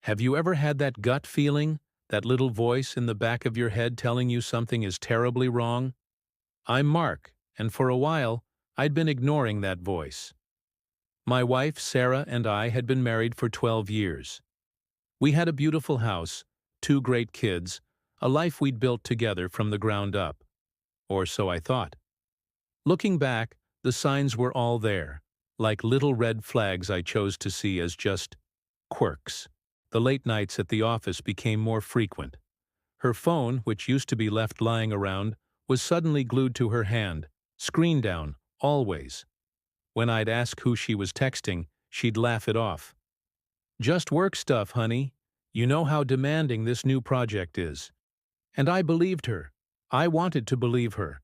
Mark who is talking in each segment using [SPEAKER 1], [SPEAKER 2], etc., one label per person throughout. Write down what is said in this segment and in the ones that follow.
[SPEAKER 1] Have you ever had that gut feeling, that little voice in the back of your head telling you something is terribly wrong? I'm Mark, and for a while, I'd been ignoring that voice. My wife, Sarah, and I had been married for 12 years. We had a beautiful house, two great kids, a life we'd built together from the ground up. Or so I thought. Looking back, the signs were all there, like little red flags I chose to see as just quirks. The late nights at the office became more frequent. Her phone, which used to be left lying around, was suddenly glued to her hand, screen down, always. When I'd ask who she was texting, she'd laugh it off. "Just work stuff, honey. You know how demanding this new project is." And I believed her. I wanted to believe her.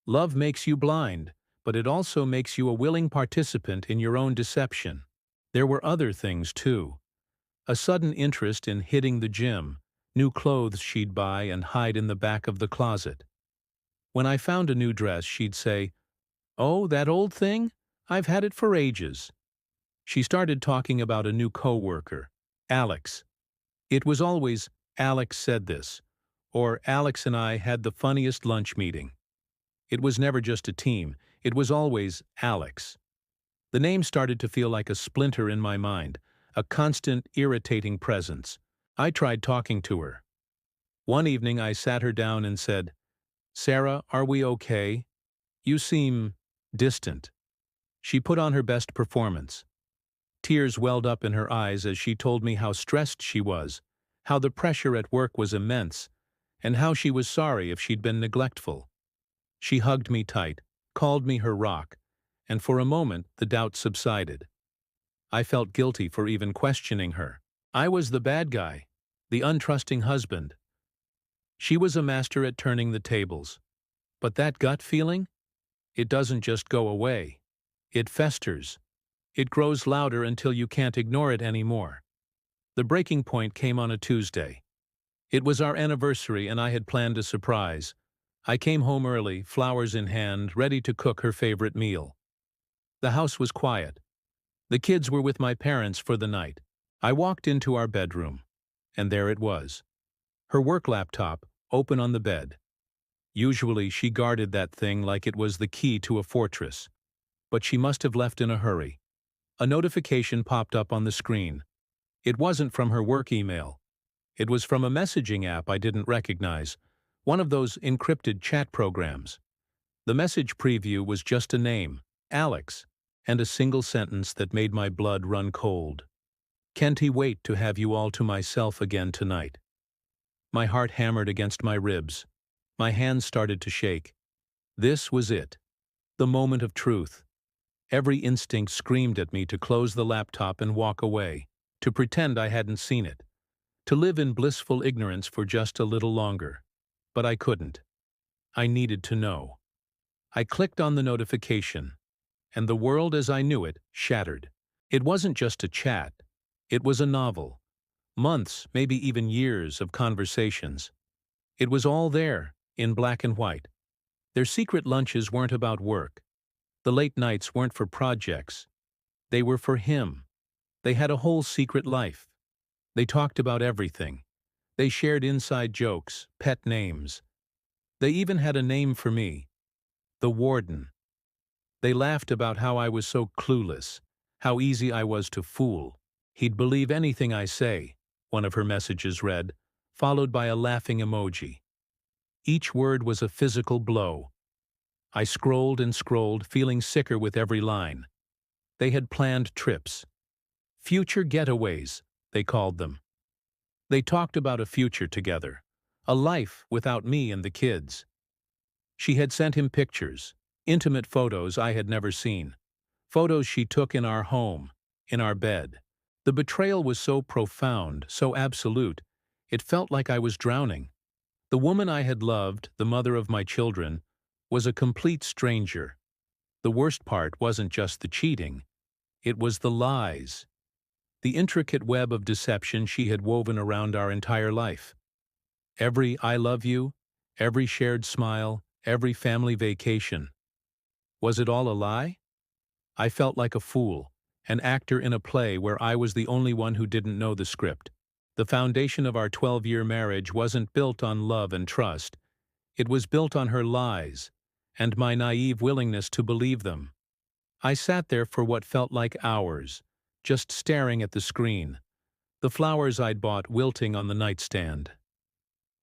[SPEAKER 1] Love makes you blind, but it also makes you a willing participant in your own deception. There were other things, too. A sudden interest in hitting the gym, new clothes she'd buy and hide in the back of the closet. When I found a new dress, she'd say, "Oh, that old thing? I've had it for ages." She started talking about a new coworker, Alex. It was always, "Alex said this," or "Alex and I had the funniest lunch meeting." It was never just a team, it was always Alex. The name started to feel like a splinter in my mind, a constant, irritating presence. I tried talking to her. One evening I sat her down and said, "Sarah, are we okay? You seem distant." She put on her best performance. Tears welled up in her eyes as she told me how stressed she was, how the pressure at work was immense, and how she was sorry if she'd been neglectful. She hugged me tight, called me her rock, and for a moment the doubt subsided. I felt guilty for even questioning her. I was the bad guy, the untrusting husband. She was a master at turning the tables. But that gut feeling? It doesn't just go away. It festers. It grows louder until you can't ignore it anymore. The breaking point came on a Tuesday. It was our anniversary and I had planned a surprise. I came home early, flowers in hand, ready to cook her favorite meal. The house was quiet. The kids were with my parents for the night. I walked into our bedroom, and there it was. Her work laptop, open on the bed. Usually she guarded that thing like it was the key to a fortress. But she must have left in a hurry. A notification popped up on the screen. It wasn't from her work email. It was from a messaging app I didn't recognize, one of those encrypted chat programs. The message preview was just a name, Alex, and a single sentence that made my blood run cold. "Can't he wait to have you all to myself again tonight?" My heart hammered against my ribs. My hands started to shake. This was it. The moment of truth. Every instinct screamed at me to close the laptop and walk away, to pretend I hadn't seen it, to live in blissful ignorance for just a little longer. But I couldn't. I needed to know. I clicked on the notification, and the world as I knew it shattered. It wasn't just a chat. It was a novel. Months, maybe even years of conversations. It was all there, in black and white. Their secret lunches weren't about work. The late nights weren't for projects. They were for him. They had a whole secret life. They talked about everything. They shared inside jokes, pet names. They even had a name for me, the Warden. They laughed about how I was so clueless, how easy I was to fool. "He'd believe anything I say," one of her messages read, followed by a laughing emoji. Each word was a physical blow. I scrolled and scrolled, feeling sicker with every line. They had planned trips. Future getaways, they called them. They talked about a future together, a life without me and the kids. She had sent him pictures, intimate photos I had never seen, photos she took in our home, in our bed. The betrayal was so profound, so absolute, it felt like I was drowning. The woman I had loved, the mother of my children, was a complete stranger. The worst part wasn't just the cheating, it was the lies, the intricate web of deception she had woven around our entire life. Every "I love you," every shared smile, every family vacation. Was it all a lie? I felt like a fool, an actor in a play where I was the only one who didn't know the script. The foundation of our 12-year marriage wasn't built on love and trust. It was built on her lies, and my naive willingness to believe them. I sat there for what felt like hours, just staring at the screen, the flowers I'd bought wilting on the nightstand.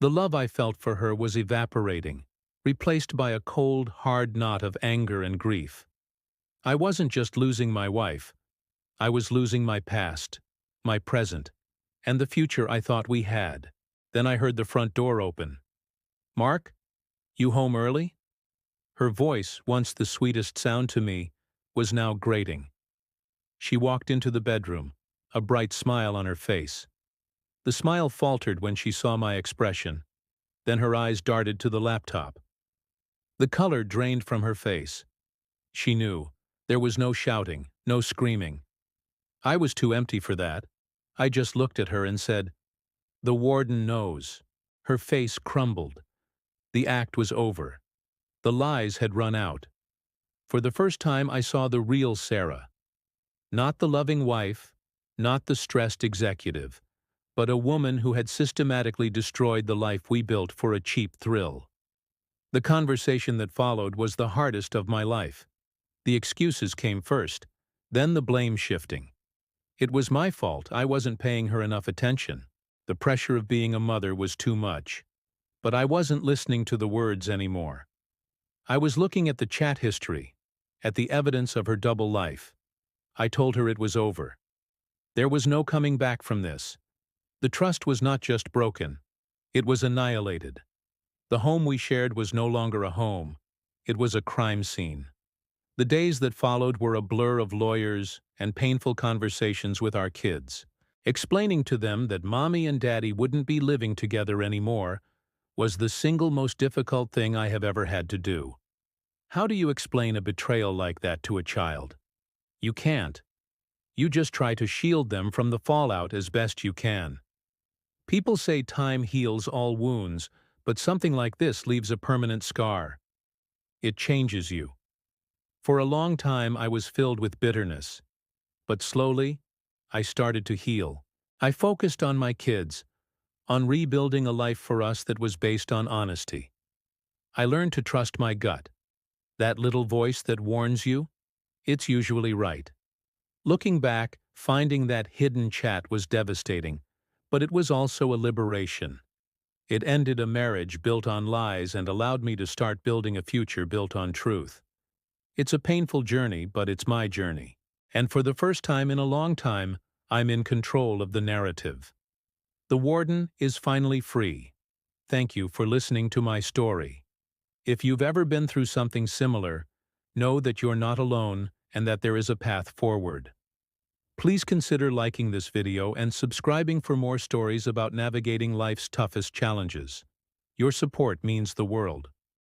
[SPEAKER 1] The love I felt for her was evaporating, replaced by a cold, hard knot of anger and grief. I wasn't just losing my wife. I was losing my past, my present, and the future I thought we had. Then I heard the front door open. "Mark, you home early?" Her voice, once the sweetest sound to me, was now grating. She walked into the bedroom, a bright smile on her face. The smile faltered when she saw my expression. Then her eyes darted to the laptop. The color drained from her face. She knew. There was no shouting, no screaming. I was too empty for that. I just looked at her and said, "The warden knows." Her face crumbled. The act was over. The lies had run out. For the first time I saw the real Sarah. Not the loving wife, not the stressed executive, but a woman who had systematically destroyed the life we built for a cheap thrill. The conversation that followed was the hardest of my life. The excuses came first, then the blame shifting. It was my fault. I wasn't paying her enough attention. The pressure of being a mother was too much. But I wasn't listening to the words anymore. I was looking at the chat history, at the evidence of her double life. I told her it was over. There was no coming back from this. The trust was not just broken. It was annihilated. The home we shared was no longer a home. It was a crime scene. The days that followed were a blur of lawyers and painful conversations with our kids. Explaining to them that Mommy and Daddy wouldn't be living together anymore was the single most difficult thing I have ever had to do. How do you explain a betrayal like that to a child? You can't. You just try to shield them from the fallout as best you can. People say time heals all wounds, but something like this leaves a permanent scar. It changes you. For a long time I was filled with bitterness. But slowly, I started to heal. I focused on my kids, on rebuilding a life for us that was based on honesty. I learned to trust my gut. That little voice that warns you, it's usually right. Looking back, finding that hidden chat was devastating, but it was also a liberation. It ended a marriage built on lies and allowed me to start building a future built on truth. It's a painful journey, but it's my journey. And for the first time in a long time, I'm in control of the narrative. The warden is finally free. Thank you for listening to my story. If you've ever been through something similar, know that you're not alone and that there is a path forward. Please consider liking this video and subscribing for more stories about navigating life's toughest challenges. Your support means the world.